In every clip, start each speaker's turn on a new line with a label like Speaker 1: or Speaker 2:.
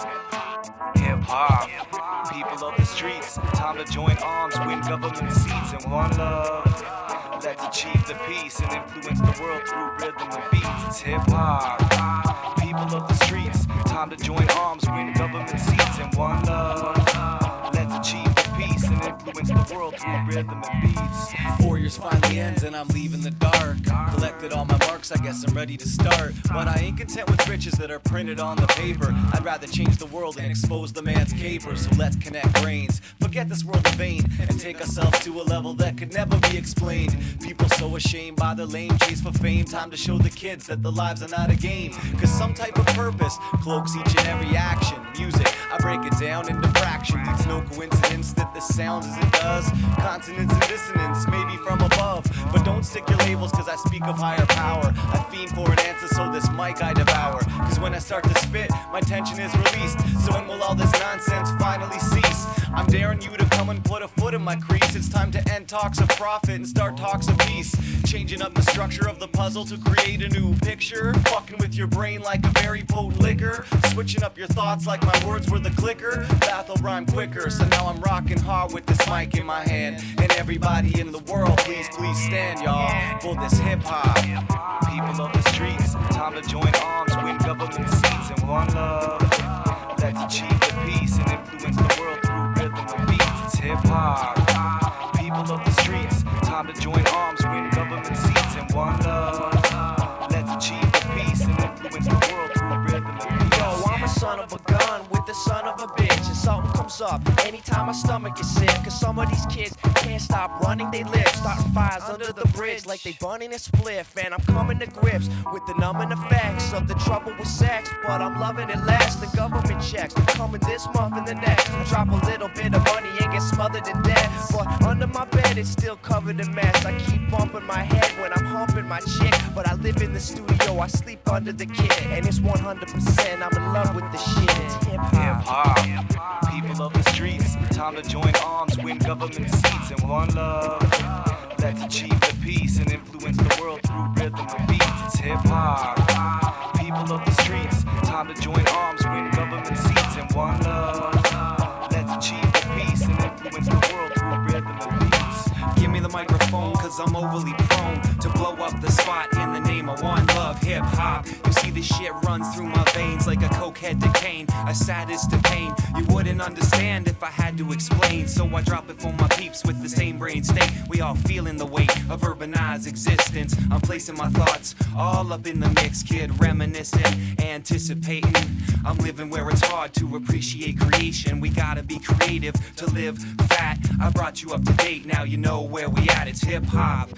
Speaker 1: Hip hop, people of the streets, time to join arms, win government seats, and one love. Let's achieve the peace and influence the world through rhythm and beats. It's hip hop, people of the streets, time to join arms, win government seats, and one love. Let's achieve the peace and influence the world through rhythm and beats.
Speaker 2: 4 years finally ends and I'm leaving the dark. Collected all my marks, I guess I'm ready to start. But I ain't content with riches that are printed on the paper. I'd rather change the world and expose the man's caper. So let's connect brains, forget this world of vain, and take ourselves to a level that could never be explained. People so ashamed by their lame chase for fame. Time to show the kids that their lives are not a game. Cause some type of purpose cloaks each and every action. Music, I break it down into fractions. It's no coincidence that this sounds as it does. Consonants and dissonance, maybe from above. But don't stick your labels cause I speak of higher power. I fiend for an answer so this mic I devour. Cause when I start to spit, my tension is released. So when will all this nonsense finally cease? I'm daring you to come and put a foot in my crease. It's time to end talks of profit and start talks of peace. Changing up the structure of the puzzle to create a new picture. Fucking with your brain like a very potent liquor. Switching up your thoughts like my words were the clicker. Batho rhyme quicker, so now I'm rocking hard with this mic in my hand. And everybody in the world, please stand, y'all, for this hip hop.
Speaker 1: People of the streets, time to join arms, win government seats, and one love. Let's achieve the peace and influence the world through rhythm and beats. It's hip hop. People of the streets, time to join arms, win government seats, and one love. Let's achieve the peace and influence the world through rhythm and beats.
Speaker 3: Yo, I'm a son of a gun with the son of a bitch. And something comes up anytime my stomach is sick. Cause some of these kids can't stop running they lips. Starting fires under the bridge like they burning a spliff. And I'm coming to grips with the numbing effects of the trouble with sex. But I'm loving it less. The government checks coming this month and the next. I drop a little bit of money and get smothered to death. But under my bed it's still covered in mess. I keep bumping my head when I'm humping my chick. But I live in the studio, I sleep under the kid. And it's 100%, I'm in love with the shit. It's hip hop.
Speaker 1: People of the streets, time to join arms, win government seats, and one love. Let's achieve the peace and influence the world through rhythm and beats. It's hip hop. People of the streets, time to join arms, win government seats, and one love. Let's achieve the peace and influence the world through rhythm and beats.
Speaker 2: Give me the microphone cause I'm overly prone to blow up the spot in the name of one love, hip hop. You see this shit runs through my veins like a cokehead decaying, a sadist to pain. You wouldn't understand if I had to explain, so I drop it for my peeps with the same brain state. We all feeling the weight of urbanized existence. I'm placing my thoughts all up in the mix, kid, reminiscing, anticipating. I'm living where it's hard to appreciate creation. We gotta be creative to live fat. I brought you up to date, now you know where we at. It's hip hop.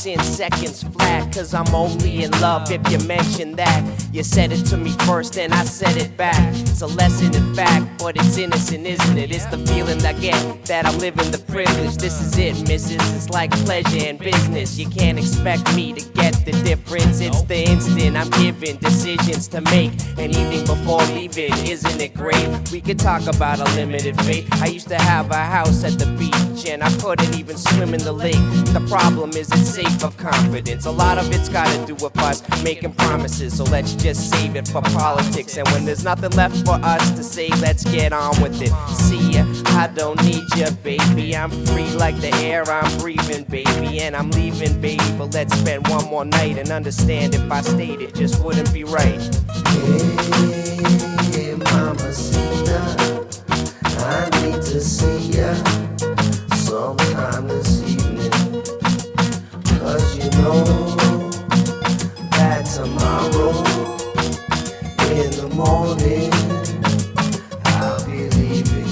Speaker 2: In seconds flat, cause I'm only in love if you mention that. You said it to me first and I said it back. It's a lesson in fact, but it's innocent, isn't it? It's the feeling I get that I'm living the privilege. This is it, missus. It's like pleasure and business. You can't expect me to get the difference. It's the instant I'm given decisions to make. And evening before leaving, isn't it great? We could talk about a limited fate. I used to have a house at the beach
Speaker 3: and I couldn't even swim in the lake. The problem is it's safe of confidence. A lot of it's gotta do with us making promises, so let's just save it for politics. And when there's nothing left for us to say, let's get on with it. See ya, I don't need ya, baby. I'm free like the air I'm breathing, baby. And I'm leaving, baby, but let's spend one more night and understand if I stayed it just wouldn't be right.
Speaker 4: Hey, Mamacita, I need to see ya sometime this evening, 'cause you know that tomorrow in the morning I'll be leaving.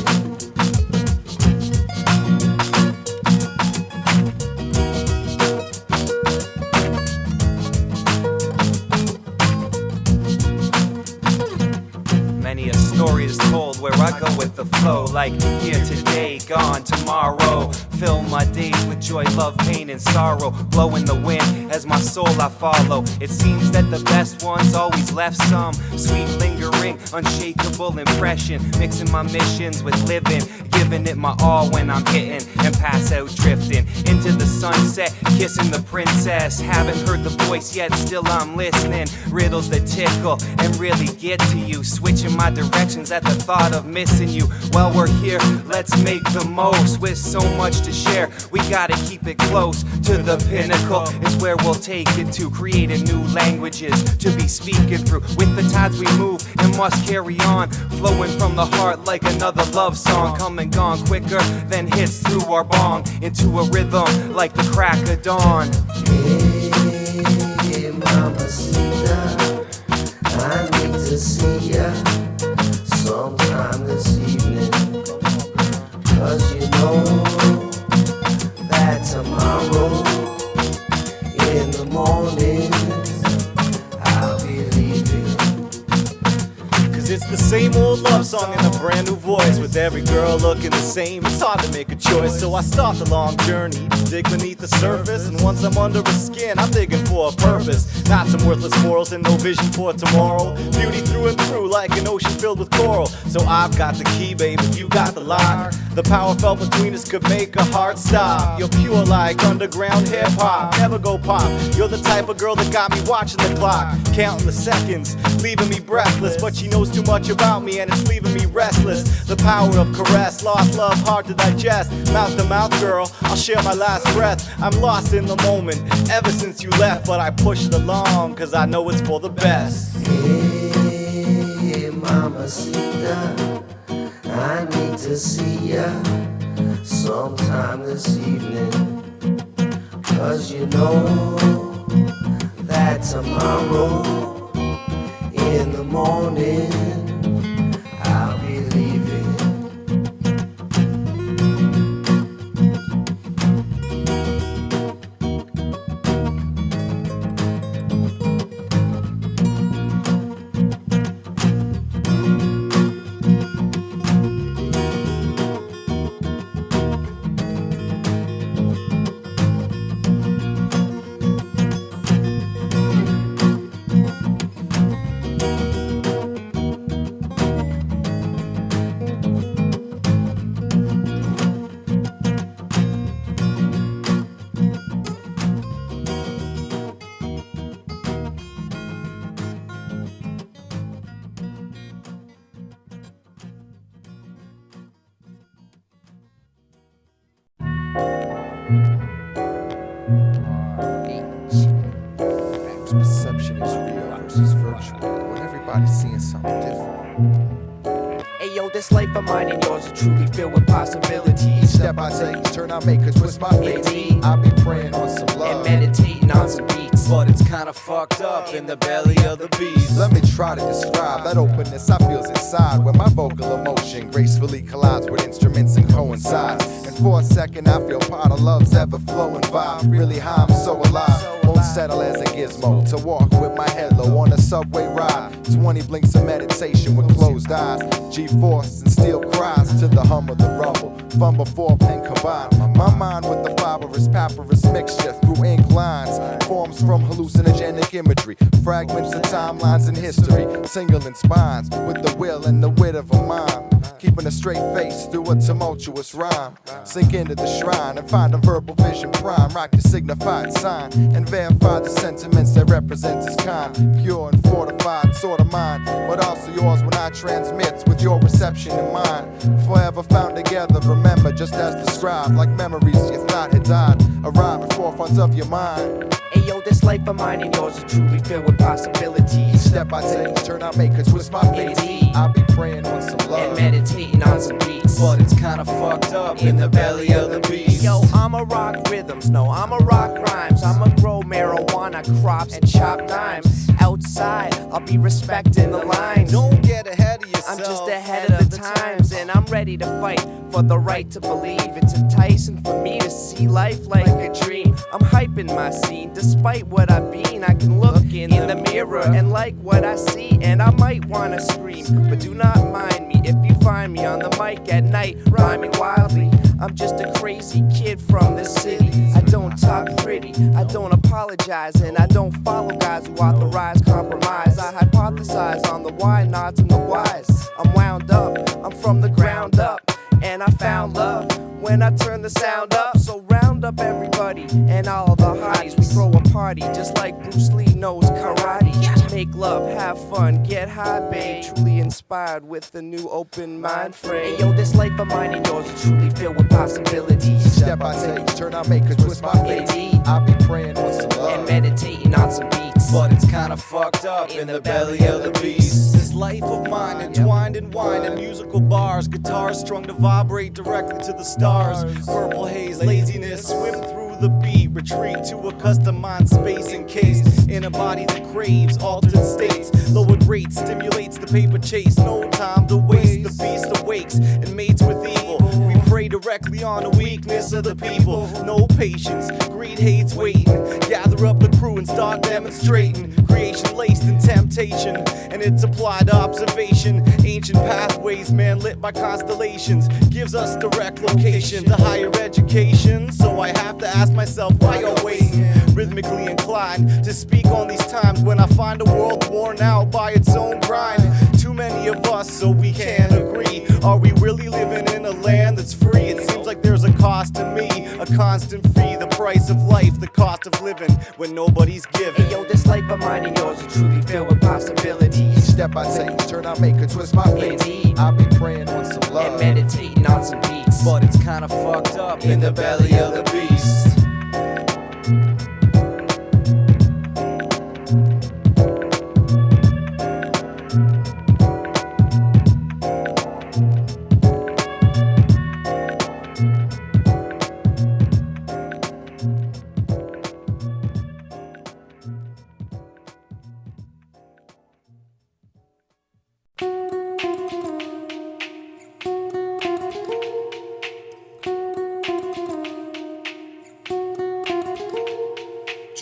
Speaker 2: Many a story is told where I go with the flow, like here today, gone tomorrow. Fill my days with joy, love, pain, and sorrow. Blow in the wind as my soul I follow. It seems that the best ones always left some sweet, lingering, unshakable impression. Mixing my missions with living, giving it my all when I'm hitting and pass out drifting into the sunset, kissing the princess. Haven't heard the voice yet, still I'm listening. Riddles that tickle and really get to you. Switching my directions at the thought of missing you. While we're here, let's make the most. With so much to share, we gotta keep it close to the pinnacle. Is where we'll take it to, creating new languages to be speaking through. With the tides we move and must carry on, flowing from the heart like another love song. Come and gone quicker than hits through our bong, into a rhythm like the crack of dawn.
Speaker 4: Hey, Mamacita, I need to see ya sometime this evening, 'cause you know that tomorrow in the morning I'll be leaving.
Speaker 2: Cause it's the same old love song in a brand new voice, with every girl looking the same. It's hard to make a choice, so I start the long journey, dig beneath the surface. And once I'm under her skin, I'm digging for a purpose, not some worthless morals and no vision for tomorrow. Beauty through and through like an ocean filled with coral. So I've got the key, babe, if you got the lock. The power felt between us could make a heart stop. You're pure like underground hip hop, never go pop. You're the type of girl that got me watching the clock, counting the seconds, leaving me breathless. But she knows too much about me and it's leaving me restless. The power of caress, lost love, hard to digest. Mouth to mouth, girl, I'll share my last breath. I'm lost in the moment, ever since you left. But I push it along, cause I know it's for the best.
Speaker 4: Hey, Mamacita, I need to see ya sometime this evening, 'cause you know that tomorrow in the morning I'll be leaving.
Speaker 5: Perception is real versus virtual, when everybody's seeing something different.
Speaker 3: Ayo, this life of mine and yours is truly filled with possibilities.
Speaker 5: Step I take, turn I make, 'cause what's my fate?
Speaker 3: Indeed.
Speaker 5: I be praying on some
Speaker 3: And
Speaker 5: love.
Speaker 3: meditating on some beats.
Speaker 2: But it's kinda fucked up in the belly of the beast.
Speaker 5: Let me try to describe that openness I feels inside, where my vocal emotion gracefully collides with instruments and coincides. And for a second I feel part of love's ever-flowing vibe. Really high, I'm so alive. Won't settle as a gizmo to walk with my head low on a subway ride. 20 blinks of meditation with closed eyes. G-force and steel cries to the hum of the rumble. Fumble four pen combined. My mind with the fibrous papyrus mixture through ink lines forms from from hallucinogenic imagery, fragments of timelines in history, singling spines with the will and the wit of a mime, keeping a straight face through a tumultuous rhyme. Sink into the shrine and find a verbal vision prime, rock the signified sign and verify the sentiments that represents its kind, pure and fortified sort of mind, but also yours when I transmit with your reception in mind. Forever found together, remember just as described, like memories you thought had died, arrive at forefronts of your mind.
Speaker 3: Ayo, this life of mine and yours is truly filled with possibilities.
Speaker 5: Step I take, turn I make, twist my face.
Speaker 3: Indeed.
Speaker 5: I'll be praying on some love
Speaker 3: And meditating on some beats.
Speaker 2: But it's kinda fucked up in the belly of the beast.
Speaker 3: Yo, I'ma rock rhythms, no, I'ma rock rhymes. I'ma grow marijuana crops and chop dimes. Outside, I'll be respecting the lines.
Speaker 2: Don't get ahead of yourself.
Speaker 3: I'm just ahead of the times, and I'm ready to fight for the right to believe. It's enticing for me to see life like a dream. I'm hyping my scene, despite what I've been. I can look in the mirror and like what I see, and I might wanna scream, but do not mind me if you find me on the mic at night, rhyming wildly. I'm just a crazy kid from the city. I don't talk pretty, I don't apologize, and I don't follow guys who authorize compromise. I hypothesize on the why nots and the whys. I'm wound up, I'm from the ground up, and I found love when I turn the sound up. So round up everybody and all the hotties. We throw a party just like Bruce Lee knows karate. Make love, have fun, get high, babe. Truly inspired with the new open mind frame. Hey, yo, this life of mine and yours is truly filled with possibilities.
Speaker 5: Step I take, turn I make, twist my face.
Speaker 3: Indeed.
Speaker 5: I'll be praying on some love
Speaker 3: And meditating on some beats.
Speaker 2: But it's kinda fucked up in the belly of the beast. This life of mine entwined in wine and musical bars, guitars strung to vibrate directly to the stars. Purple haze, laziness, swim through the beat, retreat to a custom mind space encased in a body that craves altered states. Lowered rates stimulates the paper chase, no time to waste. The beast awakes and mates with evil. We prey directly on the weakness of the people. No patience, greed hates waiting. Gather up the crew and start demonstrating. Creation laced in temptation, and it's applied observation. Ancient pathways, man lit by constellations, gives us direct location to higher education. So I have to ask myself why you're waiting. Rhythmically inclined to speak on these times when I find a world worn out by its own grind. Too many of us, so we can't agree. Are we really living in a land that's free? It seems like there's a cost to me, a constant fee, the price of life, the cost of living when nobody's giving.
Speaker 3: Hey, yo, this life of mine and yours is truly filled with possibilities.
Speaker 5: Step I take, turn I make, twist my face.
Speaker 3: Indeed.
Speaker 5: I'll be praying on some love
Speaker 3: And meditating on some beats.
Speaker 2: But it's kinda fucked up in the belly of the beast.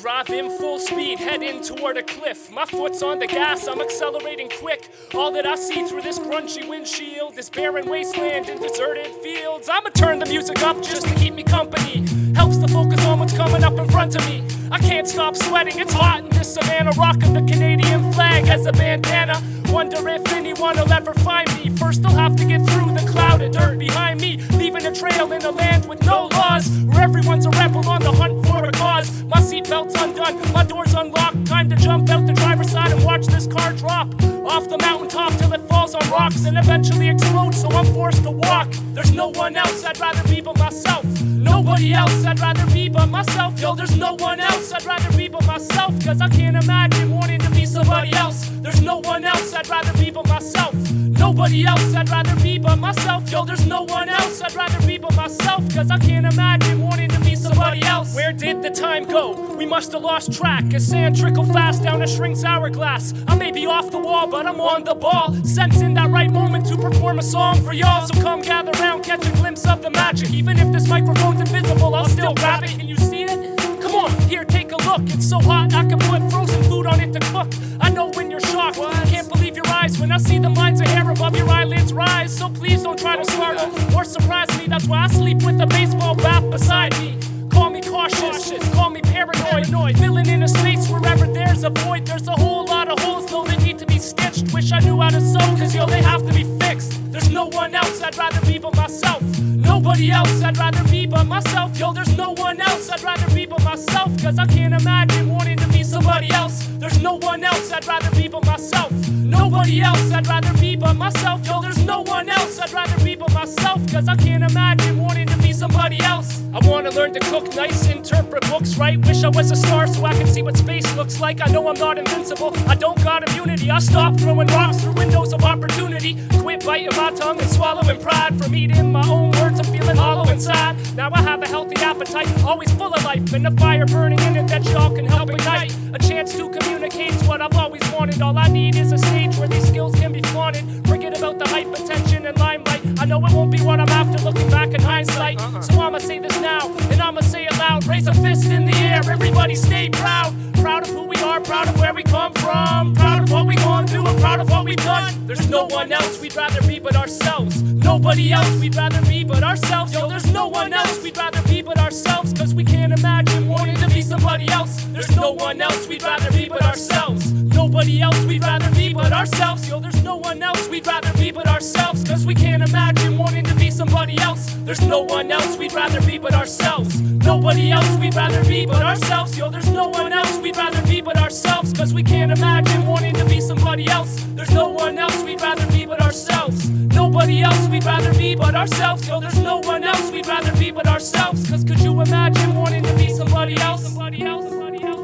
Speaker 6: Driving full speed, heading toward a cliff. My foot's on the gas, I'm accelerating quick. All that I see through this grungy windshield is barren wasteland and deserted fields. I'ma turn the music up just to keep me company. Helps to focus on what's coming up in front of me. I can't stop sweating, it's hot in this savannah. Rocking the Canadian flag as a bandana. Wonder if anyone will ever find me. First I'll have to get through the cloud of dirt behind me, leaving a trail in a land with no laws, where everyone's a rebel on the hunt for a cause. My seatbelt's undone, my door's unlocked. Time to jump out the driver's side and watch this car drop off the mountaintop till it falls on rocks and eventually explodes, so I'm forced to walk. There's no one else I'd rather be but myself. Nobody else I'd rather be but myself. Yo, there's no one else I'd rather be but myself, cause I can't imagine wanting to be somebody else. There's no one else I'd rather be but myself. Nobody else I'd rather be but myself. Yo, there's no one else I'd rather be but myself, cause I can't imagine wanting to be somebody else. Where did the time go? We must have lost track as sand trickled fast down a shrink's hourglass. I may be off the wall, but I'm on the ball, sensing that right moment to perform a song for y'all. So come gather round, catch a glimpse of the magic. Even if this microphone's invisible, I'll still grab it. Can you see it? Come on, here, take a look. It's so hot, I can put frozen food on it to cook. I know when you're shocked, can't believe your eyes when I see the lines of hair above your eyelids rise. So please don't try to startle or surprise me. That's why I sleep with a baseball bat beside me. Call me cautious. Call me paranoid, filling in a space wherever there's a void. There's a whole lot of holes though that need to be stitched. Wish I knew how to sew, cause yo, they have to be fixed. There's no one else I'd rather be but myself. Nobody else I'd rather be but myself. Yo, there's no one else I'd rather be but myself. Cause I can't imagine wanting to be somebody else. There's no one else I'd rather be but myself. Nobody else I'd rather be but myself. Yo, there's no one else I'd rather be but myself. Cause I can't imagine wanting to be somebody else. I wanna learn to cook nice, interpret books right. Wish I was a star so I can see what space looks like. I know I'm not invincible, I don't got immunity. I stop throwing rocks through windows of opportunity. Quit biting my tongue and swallowing pride. From eating my own words, I'm feeling hollow inside. Now I have a healthy appetite, always full of life. And a fire burning in it that y'all can help ignite. A chance to communicate's what I've always wanted. All I need is a stage where these skills can be flaunted. Forget about the hype, attention, and limelight. I know it won't be what I'm after looking back in hindsight. So I'ma say this now, and I'ma say it loud. Raise a fist in the air, everybody stay proud. Proud of who we are, proud of where we come from. Proud of what we gonna do, and proud of what we've done. There's no one else we'd rather be but ourselves. Nobody else we'd rather be but ourselves. Yo, there's no one else we'd rather be but ourselves. Cause we can't imagine wanting to be somebody else. There's no one else we'd rather be but ourselves. Nobody else we'd rather be but ourselves. Yo, there's no one else we'd rather be but ourselves. Cause we can't imagine wanting to be somebody else. There's no one else we'd rather be but ourselves. Nobody else we'd rather be but ourselves. Yo, there's no one else we'd rather be but ourselves. Cause we can't imagine wanting to be somebody else. There's no one else we'd rather be but ourselves. Nobody else we'd rather be but ourselves. Yo, there's no one else we'd rather be but ourselves. Cause could you imagine wanting to be somebody else? Somebody else, somebody else.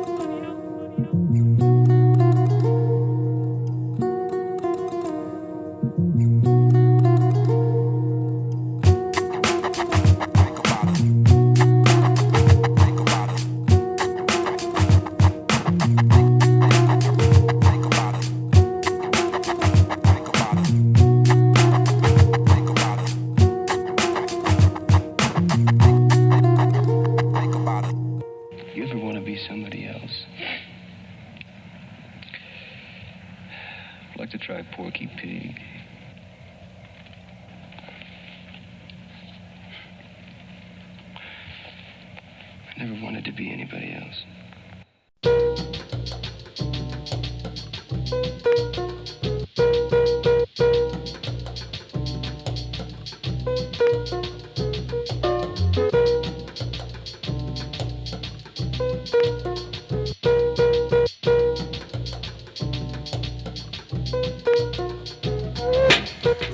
Speaker 7: Somebody else. I'd like to try Porky Pig. I never wanted to be anybody else.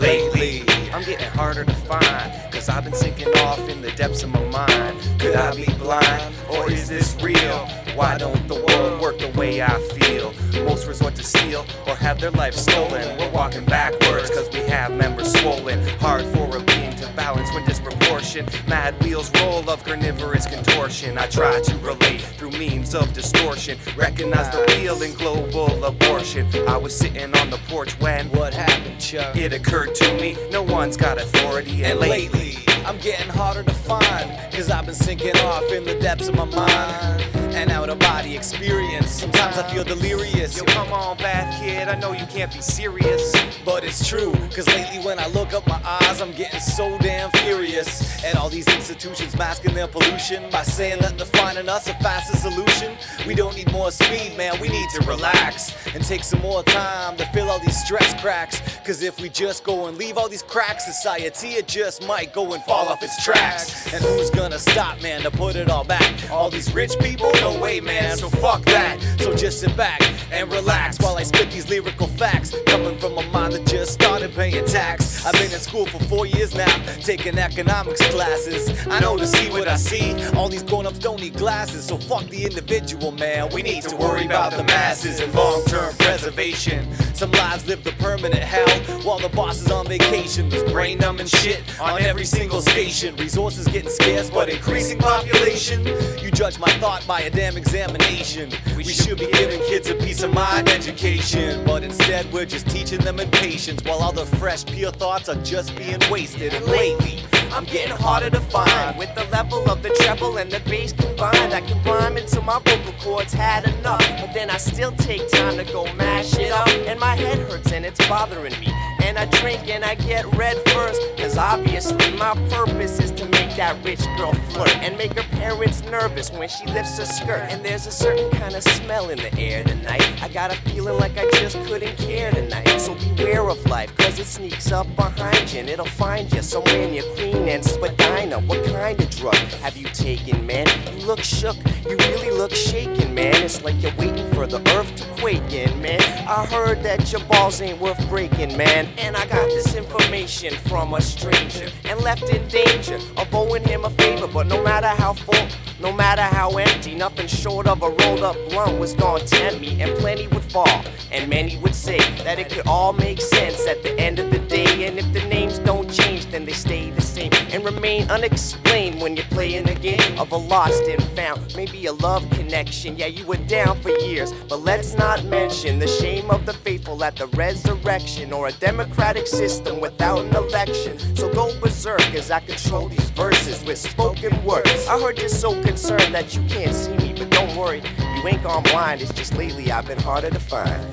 Speaker 3: Lately, I'm getting harder to find, cause I've been sinking off in the depths of my mind. Could I be blind, or is this real? Why don't the world work the way I feel? Most resort to steal, or have their life stolen. We're walking backwards, cause we have members swollen. Hard for a being to balance when disproportion. Mad wheels roll of carnivorous contortion. I try to relate through means of distortion. Recognize the real in global abortion. I was sitting on the porch when
Speaker 2: What happened, Chuck?
Speaker 3: it occurred to me, no one's got authority.
Speaker 2: And lately, I'm getting harder to find, cause I've been sinking off in the depths of my mind. An out-of-body experience, sometimes I feel delirious.
Speaker 3: Yo, come on, bad kid, I know you can't be serious.
Speaker 2: But it's true, cause lately when I look up my eyes, I'm getting so damn furious at all these institutions masking their pollution by saying that they're finding us a faster solution. We don't need more speed, man, we need to relax and take some more time to fill all these stress cracks. Cause if we just go and leave all these cracks, society it just might go and fall off its tracks. And who's gonna stop, man, to put it all back? All these rich people? No way, man, so fuck that. So just sit back and relax while I spit these lyrical facts coming from a mind that just started paying tax. I've been in school for 4 years now, taking economics classes. I know to see what I see, all these grown-ups don't need glasses. So fuck the individual, man, we need to worry about the masses and long-term preservation. Some lives live the permanent hell while the boss is on vacation. There's brain numbing shit on every single station. Resources getting scarce but increasing population. You judge my thought by a damn examination. We should be giving kids a peace of mind education, but instead we're just teaching them impatience while all the fresh pure thoughts are just being wasted. And lately I'm getting harder to find, with the level of the treble and the bass combined. I can rhyme until my vocal cords had enough, but then I still take time to go mash it up. In my head
Speaker 3: head hurts and it's bothering me. And I drink and I get red first, cause obviously my purpose is to make that rich girl flirt and make her parents nervous when she lifts her skirt. And there's a certain kind of smell in the air tonight. I got a feeling like I just couldn't care tonight. So beware of life, cause it sneaks up behind you and it'll find you somewhere in your Queen and Spadina. What kind of drug have you taken, man? You look shook, you really look shaken, man. It's like you're waiting for the earth to quake in, man. I heard that your balls ain't worth breaking, man. And I got this information from a stranger and left in danger of owing him a favor. But no matter how full, no matter how empty, nothing short of a rolled up blunt was gonna tempt me. And plenty would fall, and many would say that it could all make sense at the end of the day. And if the names don't change, then they stay the same and remain unexplained when you're playing the game of a lost and found. Maybe a love connection, yeah, you were down for years. But let's not mention the shame of the faithful at the resurrection, or a democratic system without an election. So go berserk as I control these verses with spoken words. I heard you're so concerned that you can't see me, but don't worry, you ain't gone blind. It's just lately I've been harder to find.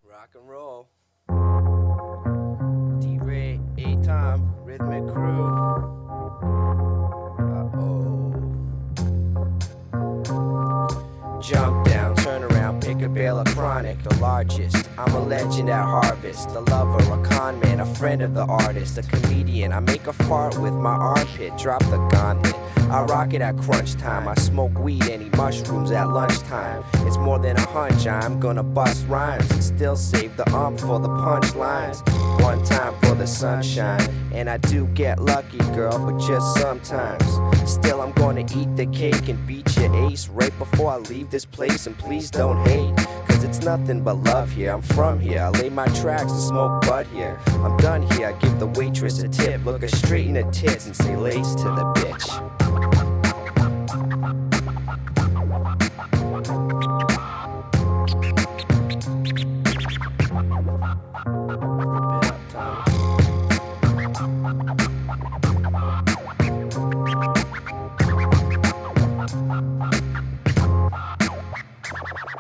Speaker 3: Rock and roll. D-Ray, A-Time, Rhythmicru. Jump down, turn around, pick a bale of chronic, the largest. I'm a legend at harvest, a lover, a con man, a friend of the artist, a comedian. I make a fart with my armpit, drop the gauntlet. I rock it at crunch time, I smoke weed and eat mushrooms at lunchtime. It's more than a hunch, I'm gonna bust rhymes and still save the for the punchlines. One time for the sunshine, and I do get lucky, girl, but just sometimes. Still, I'm gonna eat the cake and beat your ace right before I leave this place. And please don't hate, cause it's nothing but love here. I'm from here, I lay my tracks and smoke bud here. I'm done here, I give the waitress a tip, look her straight in the tits and say lace to the bitch.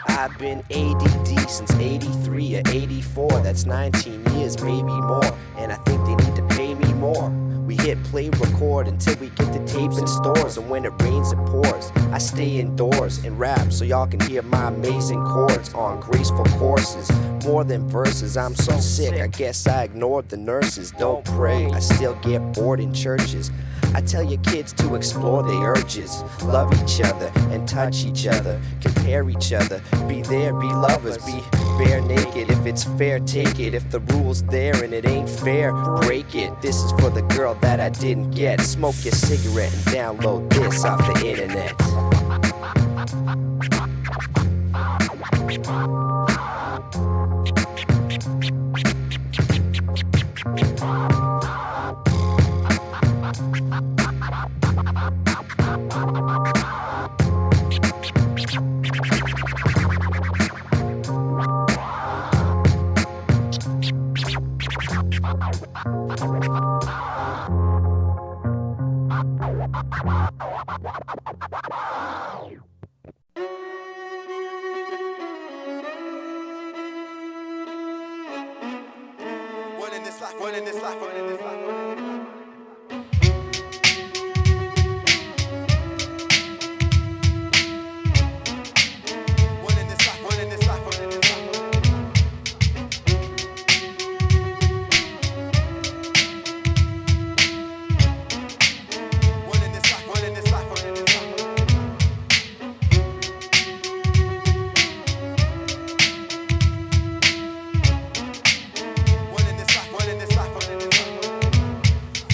Speaker 3: I've been ADD since 83 or 84, that's 19 years, maybe more. And I think they need to pay me more. We hit play record until we get the tape in stores, and when it rains it pours. I stay indoors and rap so y'all can hear my amazing chords on graceful courses. More than verses, I'm so sick, I guess I ignored the nurses. Don't pray, I still get bored in churches. I tell your kids to explore their urges, love each other and touch each other, compare each other, be there, be lovers, be bare naked. If it's fair, take it. If the rule's there and it ain't fair, break it. This is for the girl that I didn't get. Smoke your cigarette and download this off the internet.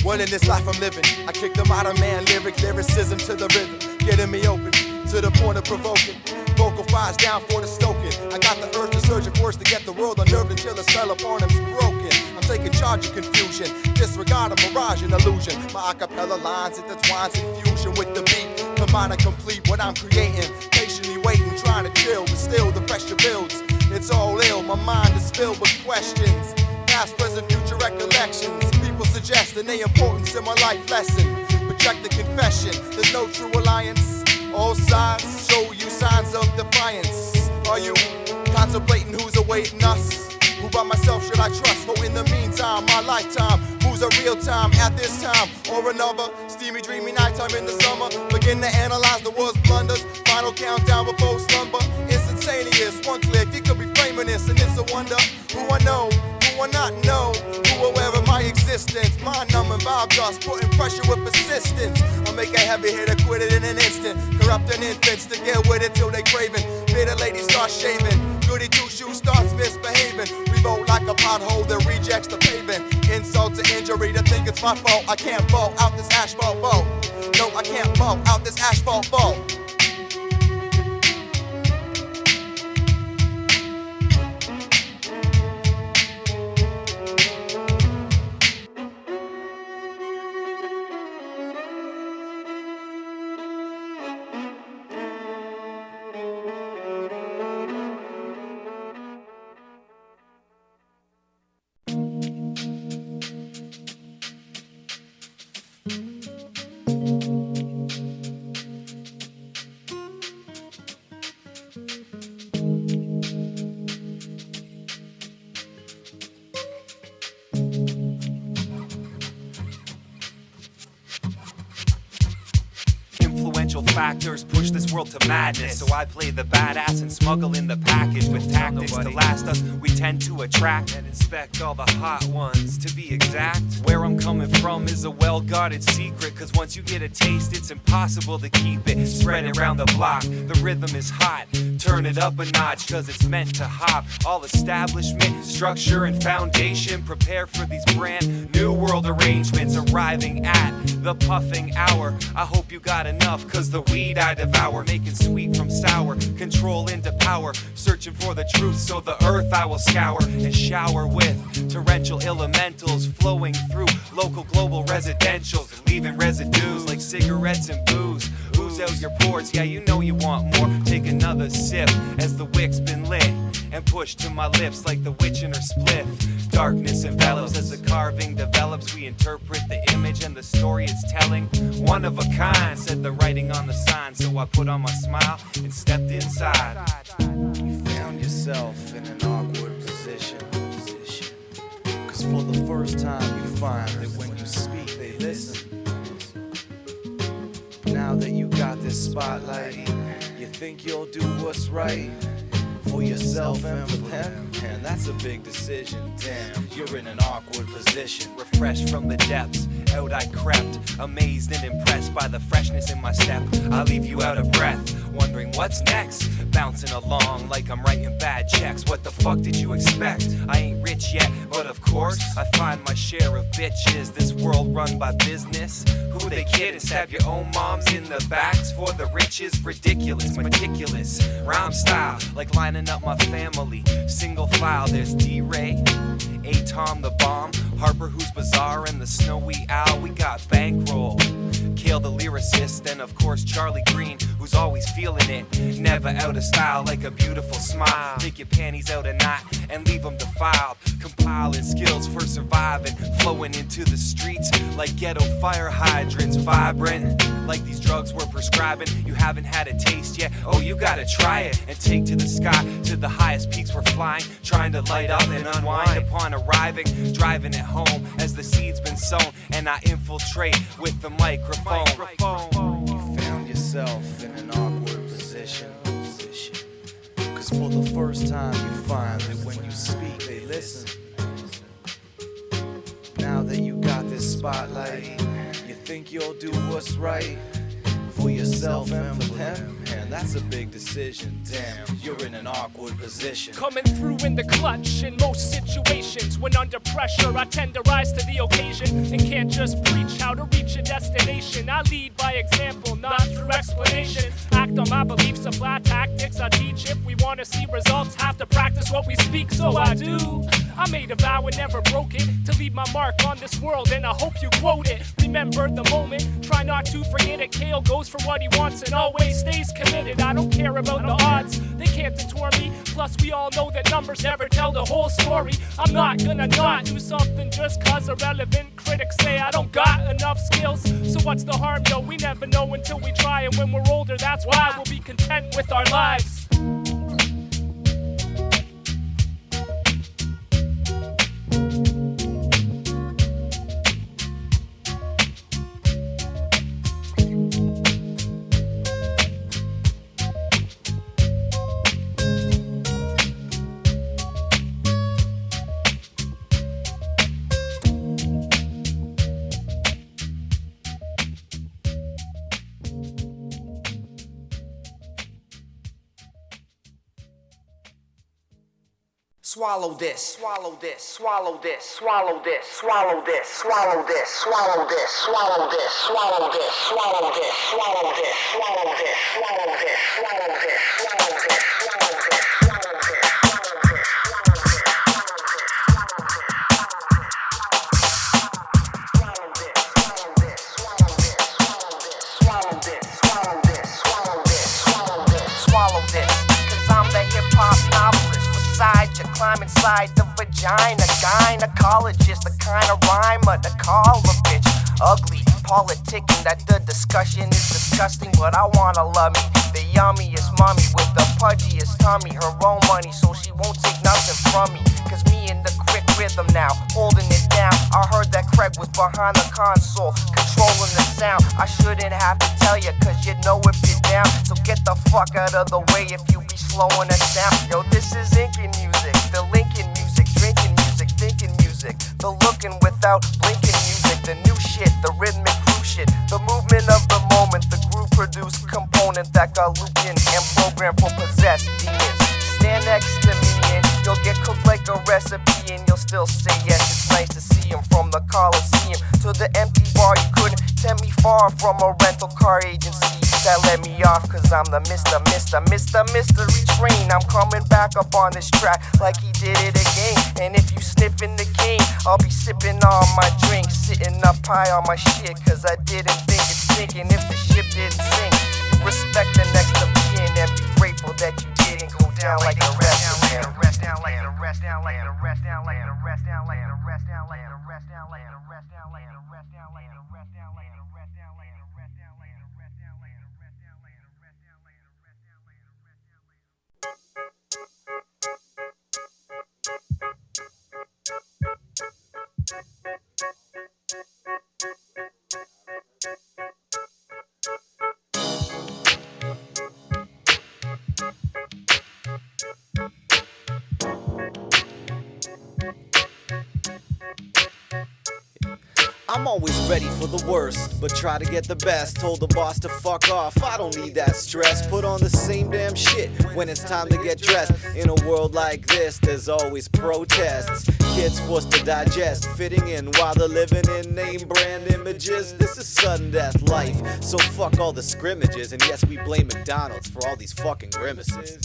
Speaker 5: One in this life I'm living, I kick them out of man, lyricism to the rhythm, getting me open to the point of provoking. Vocal fires down for the stoking. I got the urge to surge of words to get the world unnerved until the spell upon him's broken. I'm taking charge of confusion, disregard a mirage and illusion. My acapella lines intertwines in fusion with the beat. Combine and complete what I'm creating, patiently waiting, trying to chill, but still the pressure builds. It's all ill, my mind is filled with questions. Past, present, future recollections. People suggesting the importance in my life lesson. Reject the confession, there's no true alliance. All sides show you signs of defiance. Are you contemplating who's awaiting us? Who by myself should I trust? For in the meantime, my lifetime moves a real time at this time or another. Steamy, dreamy nighttime in the summer. Begin to analyze the world's blunders. Final countdown before slumber. Instantaneous, one click, you could be framing this, and it's a wonder who I know, who I not know, who aware of my existence. Mind numbing vibe dust, putting pressure with persistence. I make a heavy hitter, quit it in an instant. Corrupting infants to get with it till they craving. Bitter ladies start shaving. Goody two-shoes starts misbehaving. Revolt like a pothole that rejects the pavement. Insult to injury to think it's my fault. I can't fall out this asphalt vault. No, I can't fall out this asphalt vault.
Speaker 1: Factors push this world to madness, so I play the badass and smuggle in the package with tactics to last us. We tend to attract and inspect all the hot ones. To be exact, where I'm coming from is a well-guarded secret, cause once you get a taste, it's impossible to keep it. Spread it around the block, the rhythm is hot. Turn it up a notch, cause it's meant to hop. All establishment, structure, and foundation prepare for these brand new world arrangements. Arriving at the puffing hour, I hope you got enough, cause the weed I devour, making sweet from sour, control into power, searching for the truth, so the earth I will scour and shower with torrential elementals flowing through local global residentials, leaving residues like cigarettes and booze. Ooze out your pores, yeah, you know you want more. Take another sip as the wick's been lit and pushed to my lips like the witch in her spliff. Darkness envelops as the carving develops. We interpret the image and the story it's telling. One of a kind, said the writing on the sign. So I put on my smile and stepped inside.
Speaker 2: You found yourself in an awkward position. Cause for the first time you find that when you speak they listen. Now that you got this spotlight, you think you'll do what's right for yourself and for them, and that's a big decision. Damn, you're in an awkward position.
Speaker 1: Refreshed from the depths, out I crept, amazed and impressed by the freshness in my step. I leave you out of breath, wondering what's next. Bouncing along like I'm writing bad checks. What the fuck did you expect? I ain't rich yet, but of course I find my share of bitches. This world run by business. Who they kid and stab your own moms in the backs for the riches? Ridiculous, meticulous, rhyme style like lining up my family. Single file, there's D-Ray, A-Tom the Bomb, Harper who's bizarre, and the Snowy Owl. We got bankroll, Cale the Lyracist, and of course Charlie Green, who's always feeling it. Never out of style, like a beautiful smile. Take your panties out a knot and leave them defiled. Compiling skills for surviving, flowing into the streets like ghetto fire hydrants. Vibrant, like these drugs we're prescribing. You haven't had a taste yet, oh you gotta try it. And take to the sky, to the highest peaks we're flying. Trying to light up and unwind upon arriving. Driving it home as the seed's been sown. And I infiltrate with the microphone.
Speaker 2: You found yourself in an awkward position. Cause for the first time you find that when you speak they listen. Now that you got this spotlight, you think you'll do what's right for yourself and for them, and that's a big decision. Damn, you're in an awkward position.
Speaker 6: Coming through in the clutch in most situations. When under pressure, I tend to rise to the occasion and can't just preach how to reach a destination. I lead by example, not through explanation. Act on my beliefs, apply tactics. I teach if we want to see results, have to practice what we speak, so I do. I made a vow and never broke it, to leave my mark on this world, and I hope you quote it. Remember the moment, try not to forget it. Cale goes for what he wants and always stays committed. I don't care about the odds, they can't detour Plus we all know that numbers never tell the whole story. I'm not gonna not do something just cause irrelevant critics say I don't got enough skills. So what's the harm, yo? We never know until we try, and when we're older, that's why we'll be content with our lives.
Speaker 3: Swallow this, swallow this, swallow this, swallow this, swallow this, swallow this, swallow this, swallow this, swallow this, swallow this, swallow this, swallow this, swallow this, swallow this, swallow this, swallow this, swallow this, cause I'm the hip-hop novelist. Climb inside the vagina, gynecologist, the kind of rhymer to call a bitch ugly, politicking that the discussion is disgusting, but I wanna love me, the yummiest mommy with the pudgiest tummy, her own money so she won't take nothing from me, cause me and the quick rhythm now, holding it down. I heard that Craig was behind the console, controlling the sound. I shouldn't have to tell you, cause you know if you're down, so get the fuck out of the way if you be slowing us down. Yo, this is Incan music, the Lincoln music, drinking music, thinking music, the looking without blinking music, the new shit, the Rhythmicru shit, the movement of the moment, the groove produced component that got looped in and programmed for possessed demons. Stand next to me and you'll get cooked like a recipe, and you'll still say yes, it's nice to see him. From the Coliseum to the empty bar, you couldn't tempt me far from a rental car agency that let me off, cause I'm the Mr. Mystery Train. I'm coming back up on this track like he did it again, and if you sniffing the cane, I'll be sipping on my drink, sitting up high on my shit, cause I didn't think it's sinking if the ship didn't sink. You respect the next of kin and be grateful that you didn't go down like the rest of them. Rest down like the rest down like the rest down like the rest down like the rest down like the rest down like the rest down like the rest down like the rest down like the rest down like the rest down like the rest down like the rest down like the rest down like the rest down like the rest down like
Speaker 2: I'm always ready for the worst, but try to get the best. Told the boss to fuck off, I don't need that stress. Put on the same damn shit when it's time to get dressed. In a world like this, there's always protests. Kids forced to digest, fitting in while they're living in name brand images. This is sudden death life, so fuck all the scrimmages. And yes, we blame McDonald's for all these fucking grimaces.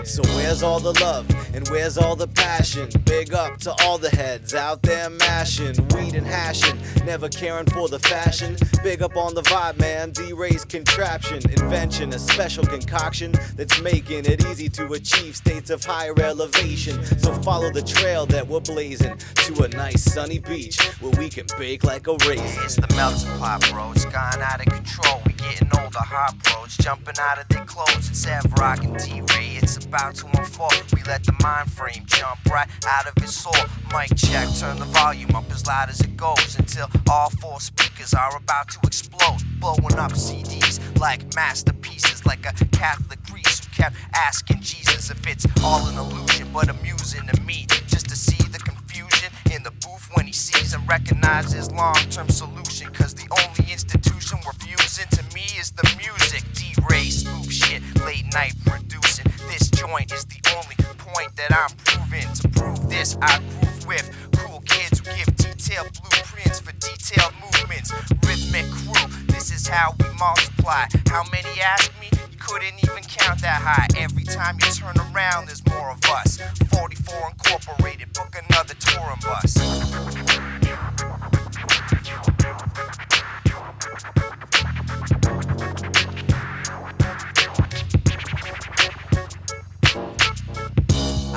Speaker 2: So where's all the love, and where's all the passion? Big up to all the heads out there mashing, weed and hashing, never caring for the fashion. Big up on the vibe, man, D-Ray's contraption, invention, a special concoction that's making it easy to achieve states of higher elevation. So follow the trail that we're blazing to a nice sunny beach where we can bake like a raisin.
Speaker 3: It's the melting pot, bro, it's gone out of control. We getting older, hot bros jumping out of their clothes. It's Rock and D-Ray, it's about to unfold. We let the mind frame jump right out of its soul. Mic check, turn the volume up as loud as it goes, until all four speakers are about to explode. Blowing up CDs like masterpieces, like a Catholic priest who kept asking Jesus if it's all an illusion, but amusing to me just to see the confusion in the booth when he sees and recognizes his long-term solution. Cause the only institution we're fusing to me is the music. D-Ray, smooth shit, late night producing. This joint is the only point that I'm proving. To prove this, I groove with cool kids who give detailed blueprints for detailed movements. Rhythmicru, this is how we multiply. How many ask me? You couldn't even count that high. Every time you turn around, there's more of us. 44 Incorporated, book another touring bus.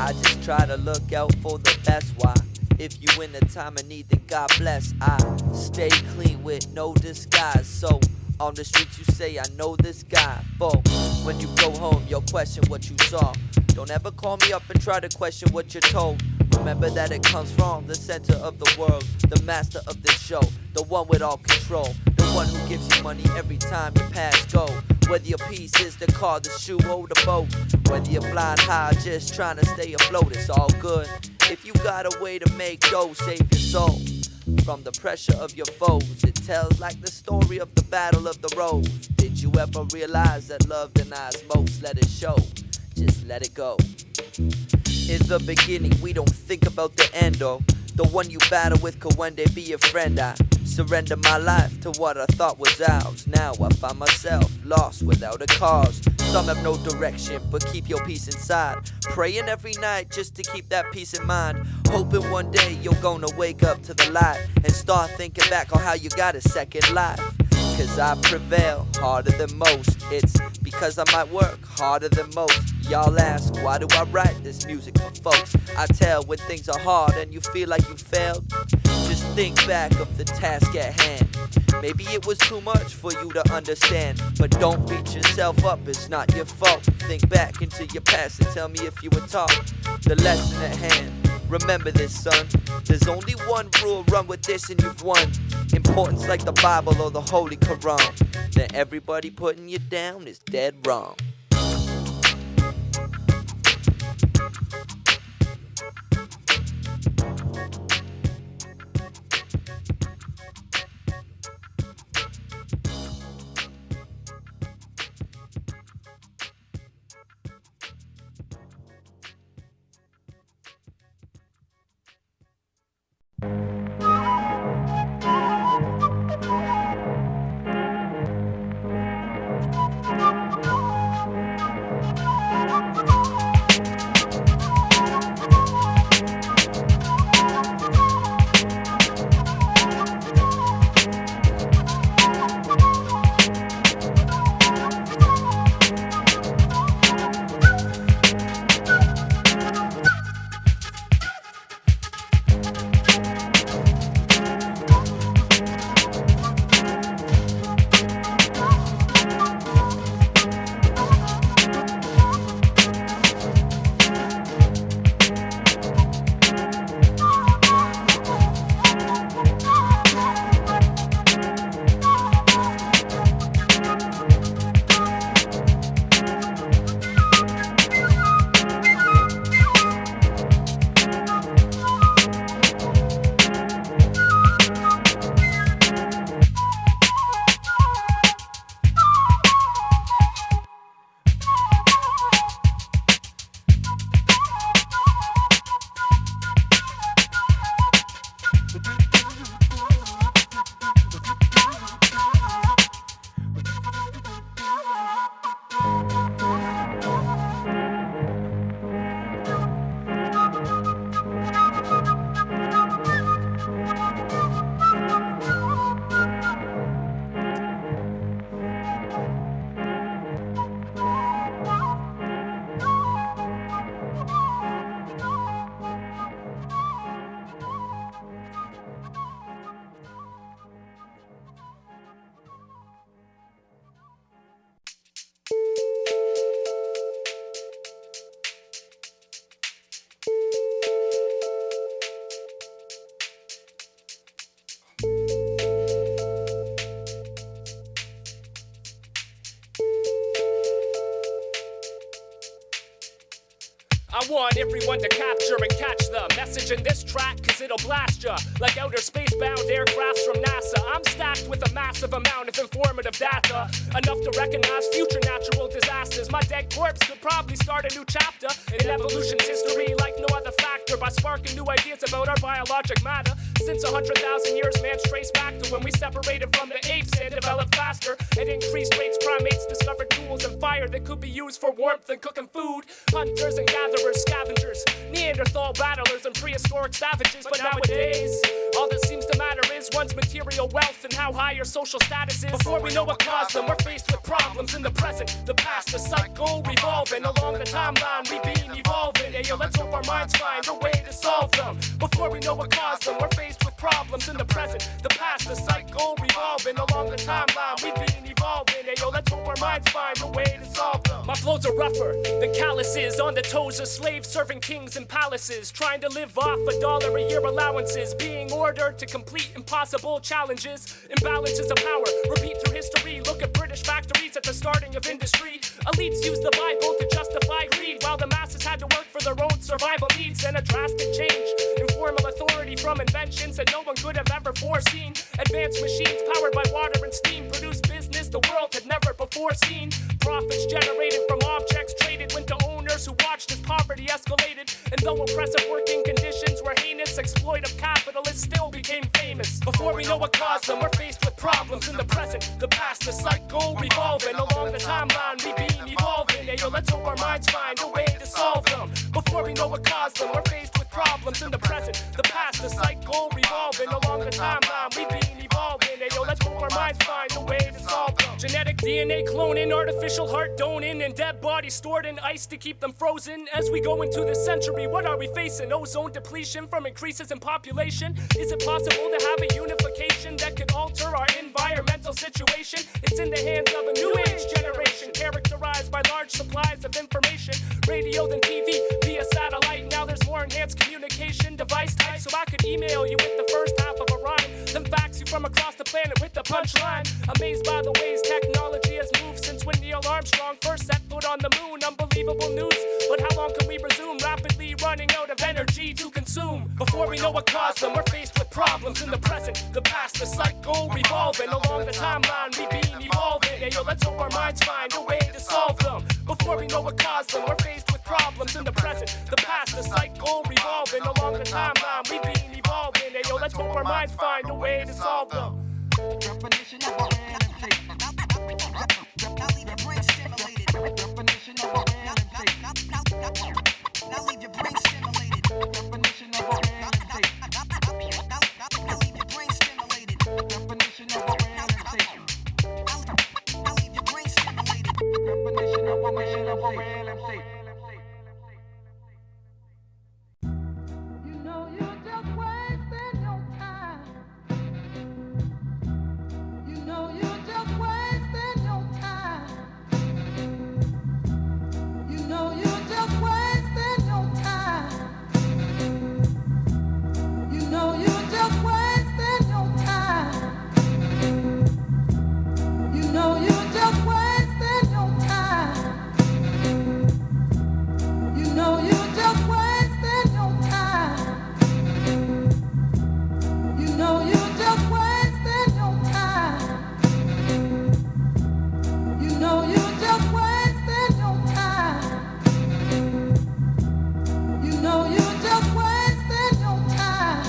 Speaker 8: I just try to look out for the best. Why? If you in the time of need, then God bless. I stay clean with no disguise. So on the streets you say I know this guy. But when you go home, you'll question what you saw. Don't ever call me up and try to question what you're told. Remember that it comes from the center of the world, the master of this show, the one with all control, the one who gives you money every time you pass go. Whether your piece is the car, the shoe, or the boat, whether you're flying high, just trying to stay afloat, it's all good. If you got a way to make dough, save your soul from the pressure of your foes. It tells like the story of the battle of the road. Did you ever realize that love denies most? Let it show, just let it go. In the beginning, we don't think about the end, oh. The one you battle with could one day be your friend. I surrender my life to what I thought was ours. Now I find myself lost without a cause. Some have no direction, but keep your peace inside. Praying every night just to keep that peace in mind. Hoping one day you're gonna wake up to the light and start thinking back on how you got a second life. Cause I prevail harder than most. It's because I might work harder than most. Y'all ask, why do I write this music for folks? I tell when things are hard and you feel like you failed. Just think back of the task at hand. Maybe it was too much for you to understand, but don't beat yourself up, it's not your fault. Think back into your past and tell me if you were taught the lesson at hand. Remember this, son, there's only one rule, run with this and you've won. Importance like the Bible or the Holy Quran. Then everybody putting you down is dead wrong.
Speaker 6: I want everyone to capture and catch the message in this track, cause it'll blast ya like outer space-bound aircrafts from NASA. I'm stacked with a massive amount of informative data, enough to recognize future natural disasters. My dead corpse could probably start a new chapter in evolution's history like no other factor, by sparking new ideas about our biologic matter. Since 100,000 years, man's traced back to when we separated from the apes and developed faster. At increased rates, primates discovered tools and fire that could be used for warmth and cooking food. Hunters and gatherers, scavengers, Neanderthal battlers and prehistoric savages. But nowadays, all that seems to matter is one's material wealth and how high your social status is. Before we know what caused them, we're faced with problems in the present, the past, the cycle revolving along the timeline. We've been evolving, yeah, Ayo, let's hope our minds find a way to solve them. Before we know what caused them, we're faced with problems in the present, the past, the cycle revolving along the timeline. We've been evolving. Ayo, let's hope our minds find a way to solve them. My flows are rougher than calluses on the toes of slaves serving kings and palaces, trying to live off $1 a year allowances, being ordered to complete impossible challenges. Imbalances of power repeat through history. Look at British factories at the starting of industry. Elites use the Bible to justify greed, while the masses had to work for their own survival needs. And a drastic change in formal authority from inventions that no one could have ever foreseen. Advanced machines powered by water and steam produce business the world had never before seen. Profits generated from objects traded went to owners who watched as poverty escalated. And though oppressive working conditions were heinous, exploitive capitalists still became famous. Before we know what caused them, we're faced with problems in the present, the past, the cycle revolving along the timeline. We've been evolving. Ayo, let's hope our minds find a way to solve them. Before we know what caused them, we're faced with problems in the present, the past, the cycle revolving along the timeline. We've been evolving. Ayo, let's hope our minds find a way to solve them. Genetic DNA cloning, artificial heart doning, and dead bodies stored in ice to keep them frozen. As we go into this century, what are we facing? Ozone depletion from increases in population. Is it possible to have a unification that could alter our environmental situation? It's in the hands of a new age generation, characterized by large supplies of information, radio than TV, via satellite. Now there's more enhanced communication device types, so I could email you with the first half of a rhyme, then fax you from across the planet with the punchline. Amazed by the ways technology has moved since when Neil Armstrong first set foot on the moon. Unbelievable news, but how long can we resume? Rapidly running out of energy to consume. Before we know what caused them, we're faced with problems in the present, the past, the cycle revolving along the timeline. We've been evolving. Ayo, let's hope our minds find a way to solve them. Before we know what caused them, we're faced with problems in the present, the past, the cycle revolving along the timeline. We've been evolving. Ayo, let's hope our minds find a way to solve them.
Speaker 9: Definition of reality. Now leave your brain stimulated. Definition of reality. Now leave your brain stimulated. Definition of reality. Now leave your brain stimulated. Definition of reality. Now leave your brain stimulated. Definition of reality. You know you're just wasting your time. You know you're just wasting your time. You know you're just wasting your time. You know you're just wasting your time. You know you're just wasting your time. You know you're just wasting your time. You know you're just wasting your time. You know you're just wasting your time. You know you're just wasting your time. You know you're just wasting your time.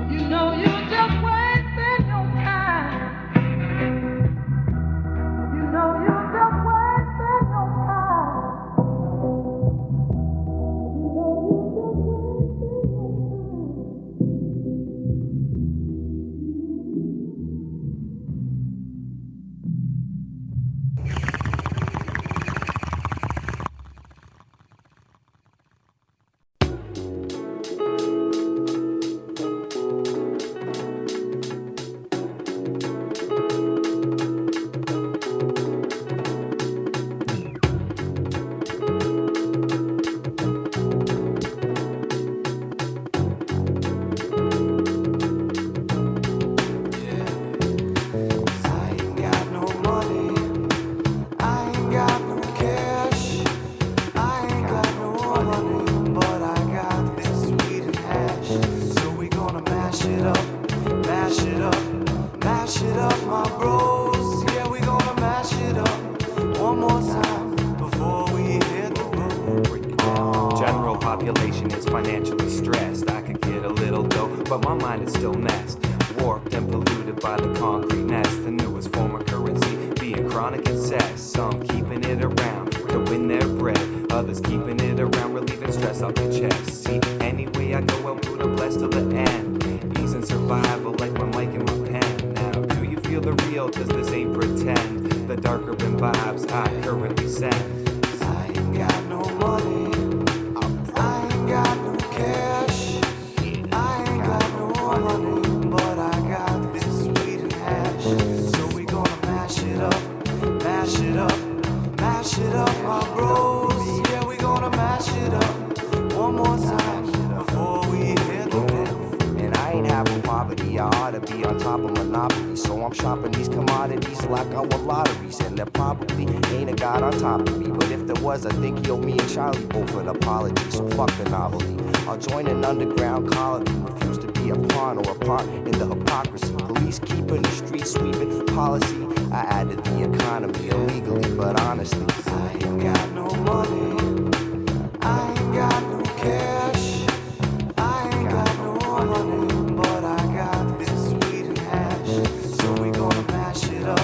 Speaker 9: You know you're just wasting your time. You know you're just
Speaker 10: population is financially stressed. I could get a little dough, but my mind is still messed. Warped and polluted by the concrete nest. The newest form of currency being chronic incest. Some keeping it around to win their bread. Others keeping it around, relieving stress off their chest. See, any way I go, I'm Buddha blessed till the end. Easing survival like my mic and my pen. Now, do you feel the real? Cause this ain't pretend. The dark urban vibes I currently send. I ain't got no money.
Speaker 11: Chopping these commodities like our lotteries. And there probably ain't a god on top of me. But if there was, I think he owed me and Charlie both an apology. So fuck the novelty. I'll join an underground colony. Refuse to be a pawn or a part in the hypocrisy. Police keeping the streets sweeping policy. I added the economy illegally, but honestly, I ain't got no money. I ain't got no cash. I ain't got no money, but I got this sweet and hash. So we gonna mash it up,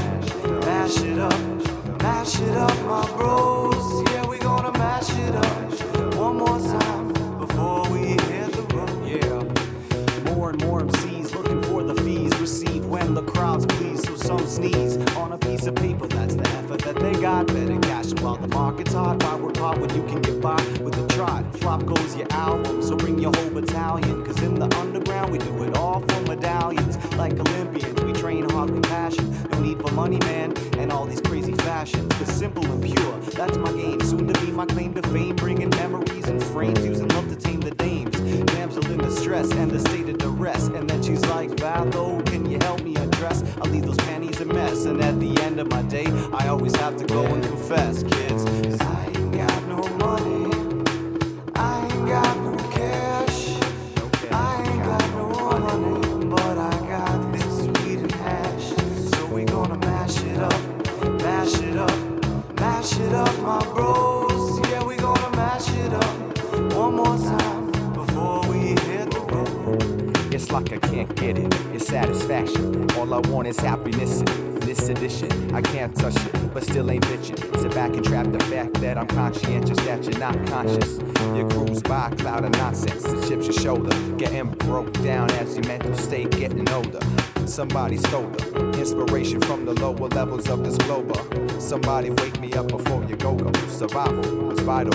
Speaker 11: mash it up, mash it up, my bros. Yeah, we gonna mash it up one more time before we hit the road.
Speaker 2: Yeah, more and more MCs looking for the fees received when the crowd's pleased. So some sneeze on a piece of paper. That's the effort that they got. Better cash it while the market's hot. Why work hard when you can get by with a trot? Flop goes your album, so bring your whole battalion. Cause in the underground we do it all for medallions. Like Olympians, we train hard with passion. No need for money, man, and all these crazy fashions. But simple and pure, that's my game. Soon to be my claim to fame. Bringing memories and frames, using love to tame the dames. Damsel in distress and the state of duress. And then she's like, Batho, can you help me undress? I'll leave those panties a mess. And at the end of my day, I always have to go and confess, kids.
Speaker 11: Cause I ain't got no money. I ain't got no cash. I ain't got no money, but I got this sweet and hash. So we gonna mash it up, mash it up, mash it up, my bros. Yeah, we gonna mash it up one more time before we hit the road.
Speaker 10: It's like I can't get it, it's satisfaction. All I want is happiness in this edition. I can't touch it, but still ain't bitching. Sit back and trap the fact that I'm conscientious, that you're not conscious. You cruise by a cloud of nonsense, the chips your shoulder. Getting broke down as your mental state getting older. Somebody stole the inspiration from the lower levels of this globe. Somebody wake me up before you go. Survival is vital.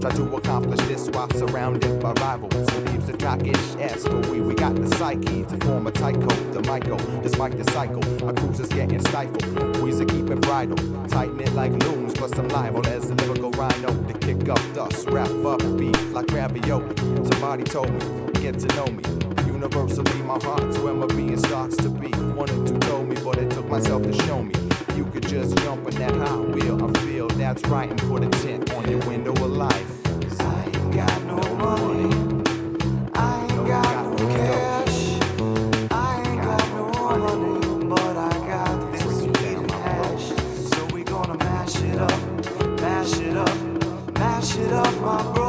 Speaker 10: Try to accomplish this while surrounded by rivals. It leaves the talkish ass, but we got the psyche to form a tight code. The Michael, despite the cycle, our cruisers getting stifled. We to keep it bridle, tighten it like loons, plus I'm liable as a lyrical rhino to kick up dust, wrap up beat like ravioli. Somebody told me, get to know me. Universally, my heart's where my being starts to beat. One or two told me, but it took myself to show me. You could just jump in that high wheel. I feel that's right and put a tint on your window of life.
Speaker 11: Cause I ain't got no money. I ain't got no cash. I ain't got no money, but I got this sweet and hash. So we gonna mash it up, mash it up, mash it up, my bro.